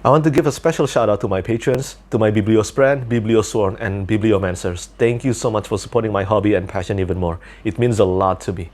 I want to give a special shout out to my patrons, to my Bibliosprand, Bibliosworn, and Bibliomancers. Thank you so much for supporting my hobby and passion even more. It means a lot to me.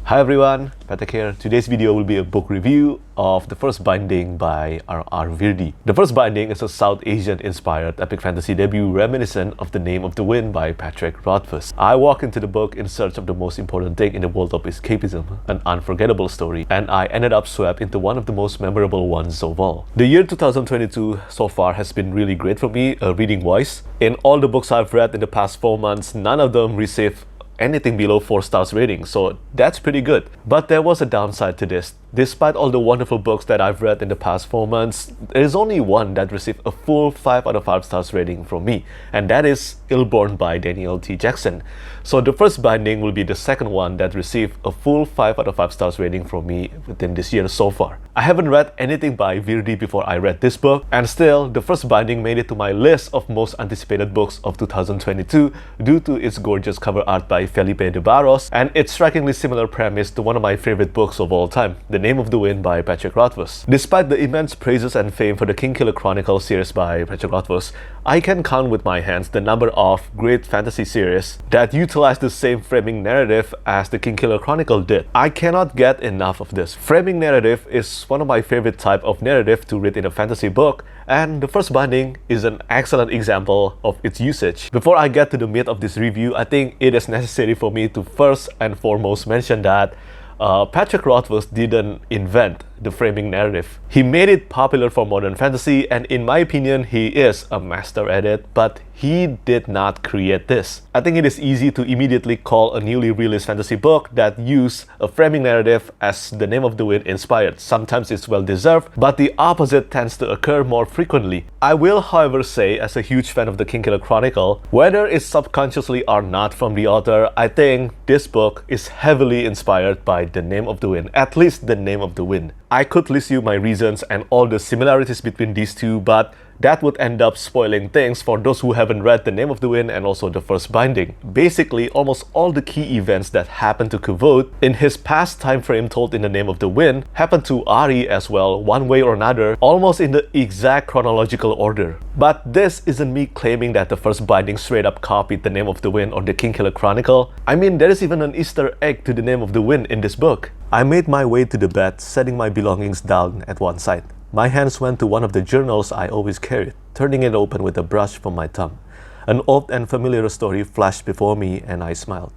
Hi everyone, Petrik here. Today's video will be a book review of the first binding by R.R. Virdi. The first binding is a South Asian-inspired epic fantasy debut reminiscent of The Name of the Wind by Patrick Rothfuss. I walk into the book in search of the most important thing in the world of escapism, an unforgettable story, and I ended up swept into one of the most memorable ones of all. The year 2022 so far has been really great for me, a reading-wise. In all the books I've read in the past 4 months, none of them received anything below 4 stars rating, so that's pretty good. But there was a downside to this. Despite all the wonderful books that I've read in the past 4 months, there is only one that received a full 5 out of 5 stars rating from me, and that is Illborn by Daniel T. Jackson. So the first binding will be the second one that received a full 5 out of 5 stars rating from me within this year so far. I haven't read anything by Virdi before I read this book, and still, the first binding made it to my list of most anticipated books of 2022 due to its gorgeous cover art by Felipe de Barros and its strikingly similar premise to one of my favorite books of all time, The Name of the Wind by Patrick Rothfuss. Despite the immense praises and fame for the Kingkiller Chronicle series by Patrick Rothfuss, I can count with my hands the number of great fantasy series that utilize the same framing narrative as the Kingkiller Chronicle did. I cannot get enough of this. Framing narrative is one of my favorite type of narrative to read in a fantasy book, and the first binding is an excellent example of its usage. Before I get to the meat of this review, I think it is necessary for me to first and foremost mention that Patrick Rothfuss didn't invent the framing narrative. He made it popular for modern fantasy, and in my opinion, he is a master at it, but he did not create this. I think it is easy to immediately call a newly released fantasy book that use a framing narrative as The Name of the Wind inspired. Sometimes it's well deserved, but the opposite tends to occur more frequently. I will, however, say, as a huge fan of the Kingkiller Chronicle, whether it's subconsciously or not from the author, I think this book is heavily inspired by The Name of the Wind, at least The Name of the Wind. I could list you my reasons and all the similarities between these two, but that would end up spoiling things for those who haven't read The Name of the Wind and also the first binding. Basically, almost all the key events that happened to Kvoth in his past time frame told in The Name of the Wind happened to Ari as well, one way or another, almost in the exact chronological order. But this isn't me claiming that the first binding straight up copied The Name of the Wind or the Kingkiller Chronicle. I mean, there is even an Easter egg to The Name of the Wind in this book. I made my way to the bed, setting my belongings down at one side. My hands went to one of the journals I always carried, turning it open with a brush from my thumb. An old and familiar story flashed before me, and I smiled.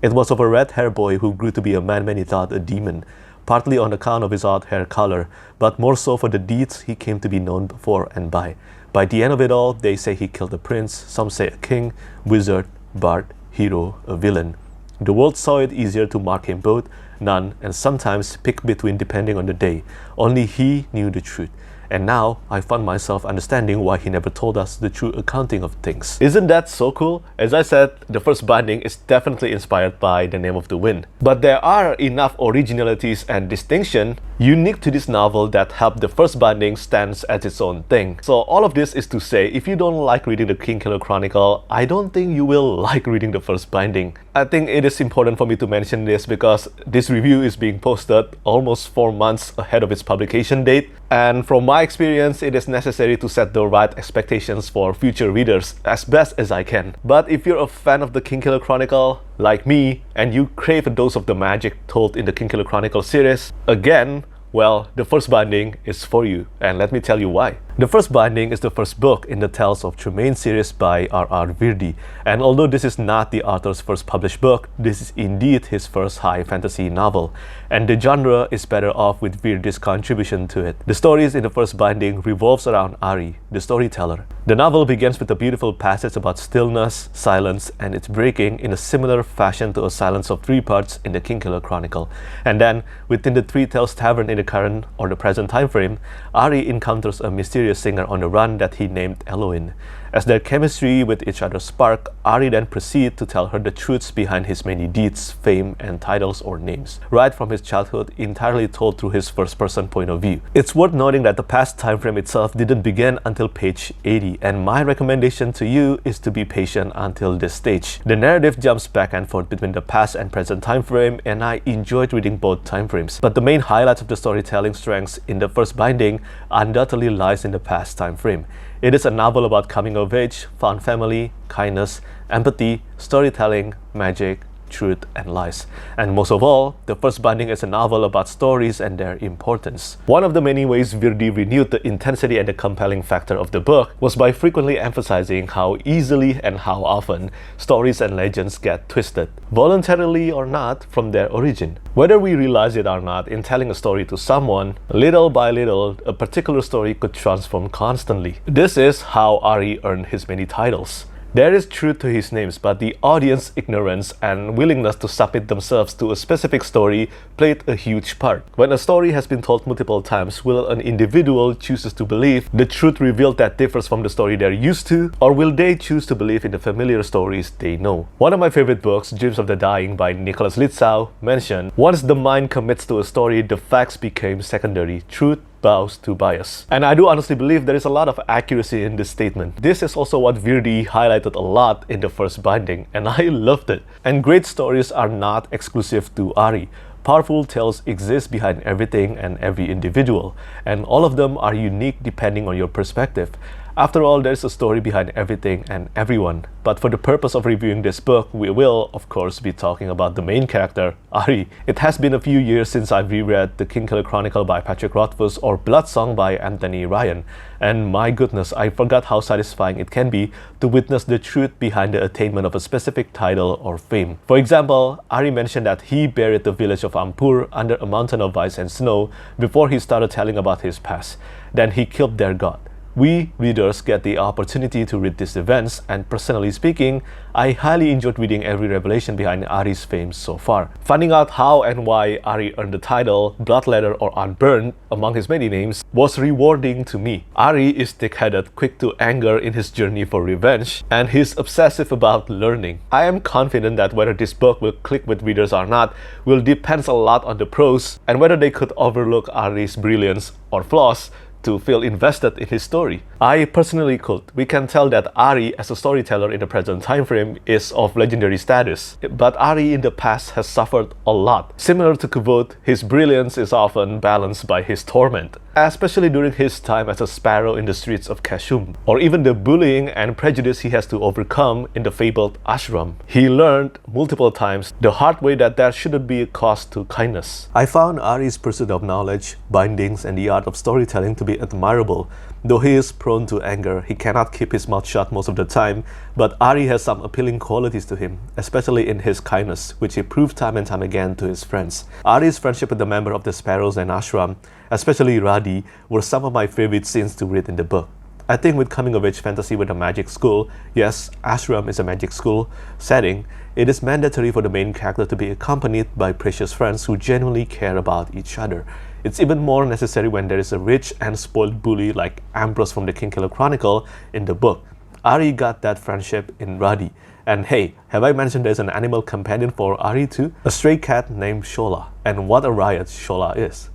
It was of a red-haired boy who grew to be a man many thought a demon, partly on account of his odd hair color, but more so for the deeds he came to be known for and by. By the end of it all, they say he killed a prince, some say a king, wizard, bard, hero, a villain. The world saw it easier to mark him both, none, and sometimes pick between depending on the day. Only he knew the truth. And now, I found myself understanding why he never told us the true accounting of things. Isn't that so cool? As I said, the first binding is definitely inspired by The Name of the Wind. But there are enough originalities and distinction unique to this novel that help the first binding stands as its own thing. So all of this is to say, if you don't like reading the Kingkiller Chronicle, I don't think you will like reading the first binding. I think it is important for me to mention this because this review is being posted almost 4 months ahead of its publication date, and from my experience, it is necessary to set the right expectations for future readers as best as I can. But if you're a fan of the Kingkiller Chronicle, like me, and you crave a dose of the magic told in the Kingkiller Chronicle series, again, well, the first binding is for you, and let me tell you why. The first binding is the first book in the Tales of Tremaine series by R.R. Virdi, and although this is not the author's first published book, this is indeed his first high fantasy novel, and the genre is better off with Virdi's contribution to it. The stories in the first binding revolves around Ari, the storyteller. The novel begins with a beautiful passage about stillness, silence, and its breaking in a similar fashion to a silence of 3 parts in the Kingkiller Chronicle. And then, within the Three Tales Tavern in the current or the present time frame, Ari encounters a mysterious singer on the run that he named Eloin. As their chemistry with each other spark, Ari then proceeds to tell her the truths behind his many deeds, fame, and titles or names, right from his childhood, entirely told through his first-person point of view. It's worth noting that the past time frame itself didn't begin until page 80, and my recommendation to you is to be patient until this stage. The narrative jumps back and forth between the past and present time frame, and I enjoyed reading both time frames. But the main highlights of the storytelling strengths in the first binding undoubtedly lies in in the past time frame. It is a novel about coming of age, found family, kindness, empathy, storytelling, magic, truth, and lies. And most of all, the first binding is a novel about stories and their importance. One of the many ways Virdi renewed the intensity and the compelling factor of the book was by frequently emphasizing how easily and how often stories and legends get twisted, voluntarily or not, from their origin. Whether we realize it or not, in telling a story to someone, little by little, a particular story could transform constantly. This is how Ari earned his many titles. There is truth to his names, but the audience's ignorance and willingness to submit themselves to a specific story played a huge part. When a story has been told multiple times, will an individual choose to believe the truth revealed that differs from the story they're used to, or will they choose to believe in the familiar stories they know? One of my favorite books, Dreams of the Dying by Nicholas Litzau, mentioned, once the mind commits to a story, the facts became secondary. Truth bows to bias. And I do honestly believe there is a lot of accuracy in this statement. This is also what Virdi highlighted a lot in the first binding, and I loved it. And great stories are not exclusive to Ari. Powerful tales exist behind everything and every individual, and all of them are unique depending on your perspective. After all, there's a story behind everything and everyone. But for the purpose of reviewing this book, we will, of course, be talking about the main character, Ari. It has been a few years since I've reread The Kingkiller Chronicle by Patrick Rothfuss or Blood Song by Anthony Ryan. And my goodness, I forgot how satisfying it can be to witness the truth behind the attainment of a specific title or fame. For example, Ari mentioned that he buried the village of Ampur under a mountain of ice and snow before he started telling about his past. Then he killed their god. We readers get the opportunity to read these events, and personally speaking, I highly enjoyed reading every revelation behind Ari's fame so far. Finding out how and why Ari earned the title Bloodletter or Unburned among his many names was rewarding to me. Ari is thick-headed, quick to anger in his journey for revenge, and he's obsessive about learning. I am confident that whether this book will click with readers or not will depend a lot on the prose and whether they could overlook Ari's brilliance or flaws to feel invested in his story. I personally could. We can tell that Ari as a storyteller in the present time frame is of legendary status, but Ari in the past has suffered a lot. Similar to Kvothe, his brilliance is often balanced by his torment, especially during his time as a sparrow in the streets of Kashum, or even the bullying and prejudice he has to overcome in the fabled ashram. He learned multiple times the hard way that there shouldn't be a cost to kindness. I found Ari's pursuit of knowledge, bindings, and the art of storytelling to be admirable. Though he is prone to anger, he cannot keep his mouth shut most of the time, but Ari has some appealing qualities to him, especially in his kindness, which he proved time and time again to his friends. Ari's friendship with the member of the Sparrows and Ashram, especially Virdi, were some of my favorite scenes to read in the book. I think with coming-of-age fantasy with a magic school, yes, Ashram is a magic school setting, it is mandatory for the main character to be accompanied by precious friends who genuinely care about each other. It's even more necessary when there is a rich and spoiled bully like Ambrose from the Kingkiller Chronicle in the book. Ari got that friendship in Virdi. And hey, have I mentioned there's an animal companion for Ari too? A stray cat named Shola. And what a riot Shola is.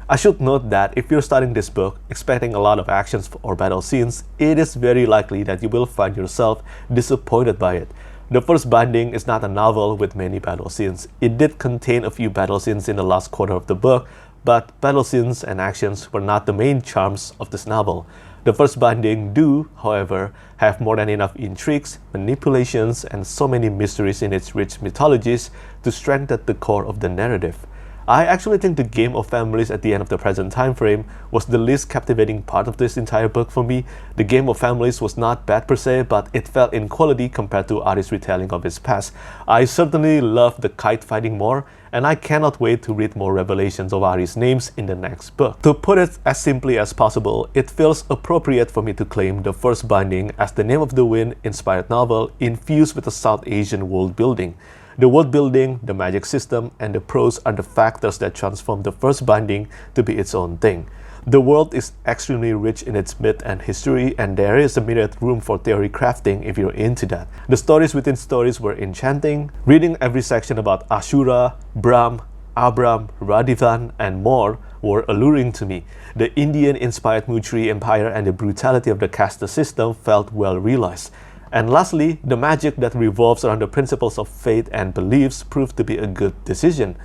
I should note that if you're starting this book expecting a lot of actions or battle scenes, it is very likely that you will find yourself disappointed by it. The first binding is not a novel with many battle scenes. It did contain a few battle scenes in the last quarter of the book, but battle scenes and actions were not the main charms of this novel. The first binding do, however, have more than enough intrigues, manipulations, and so many mysteries in its rich mythologies to strengthen the core of the narrative. I actually think the game of families at the end of the present time frame was the least captivating part of this entire book for me. The game of families was not bad per se, but it fell in quality compared to Ari's retelling of his past. I certainly loved the kite fighting more, and I cannot wait to read more revelations of Ari's names in the next book. To put it as simply as possible, it feels appropriate for me to claim the first binding as the Name of the Wind inspired novel infused with a South Asian world building. The world building, the magic system, and the prose are the factors that transform the first binding to be its own thing. The world is extremely rich in its myth and history, and there is immediate room for theory crafting if you're into that. The stories within stories were enchanting. Reading every section about Ashura, Brahm, Abram, Radivan, and more were alluring to me. The Indian-inspired Mutri Empire and the brutality of the caste system felt well realized. And lastly, the magic that revolves around the principles of faith and beliefs proved to be a good decision.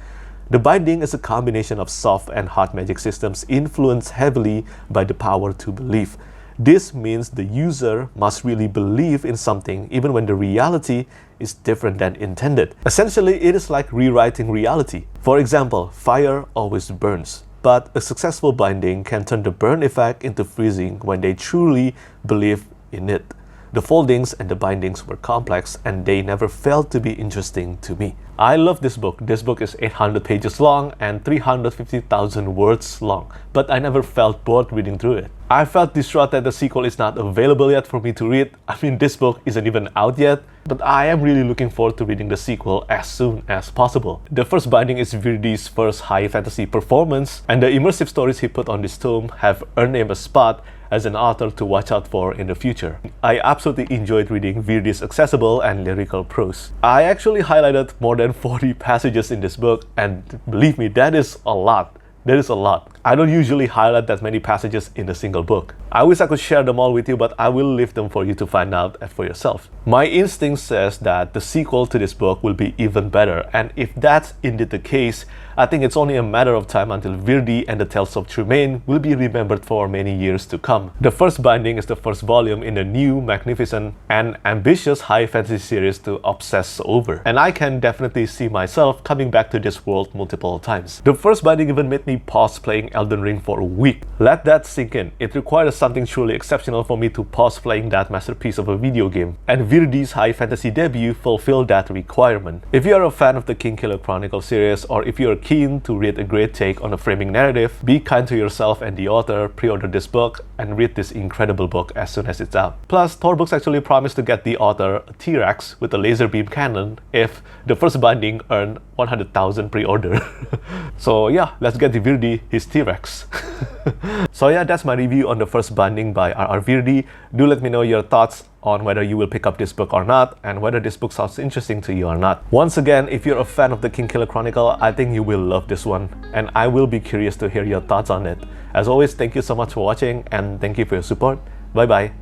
The binding is a combination of soft and hard magic systems influenced heavily by the power to believe. This means the user must really believe in something even when the reality is different than intended. Essentially, it is like rewriting reality. For example, fire always burns, but a successful binding can turn the burn effect into freezing when they truly believe in it. The foldings and the bindings were complex and they never failed to be interesting to me. I love this book. This book is 800 pages long and 350,000 words long, but I never felt bored reading through it. I felt distraught that the sequel is not available yet for me to read. I mean, this book isn't even out yet, but I am really looking forward to reading the sequel as soon as possible. The first binding is Virdi's first high fantasy performance, and the immersive stories he put on this tome have earned him a spot as an author to watch out for in the future. I absolutely enjoyed reading Virdi's accessible and lyrical prose. I actually highlighted more than 40 passages in this book, and believe me, that is a lot. That is a lot. I don't usually highlight that many passages in a single book. I wish I could share them all with you, but I will leave them for you to find out for yourself. My instinct says that the sequel to this book will be even better, and if that's indeed the case, I think it's only a matter of time until Virdi and the Tales of Tremaine will be remembered for many years to come. The first binding is the first volume in a new, magnificent, and ambitious high fantasy series to obsess over, and I can definitely see myself coming back to this world multiple times. The first binding even made me pause playing Elden Ring for a week. Let that sink in. It requires something truly exceptional for me to pause playing that masterpiece of a video game, and Virdi's high fantasy debut fulfilled that requirement. If you are a fan of the Kingkiller Chronicles series, or if you are keen to read a great take on a framing narrative, be kind to yourself and the author, pre-order this book, and read this incredible book as soon as it's out. Plus, Tor Books actually promised to get the author a T-Rex with a laser beam cannon if the first binding earned 100,000 pre-order. So yeah, let's get the Virdi his T-Rex. So yeah, that's my review on the first binding by R.R. Virdi. Do let me know your thoughts on whether you will pick up this book or not, and whether this book sounds interesting to you or not. Once again, if you're a fan of the Kingkiller Chronicle, I think you will love this one, and I will be curious to hear your thoughts on it. As always, thank you so much for watching, and thank you for your support. Bye bye.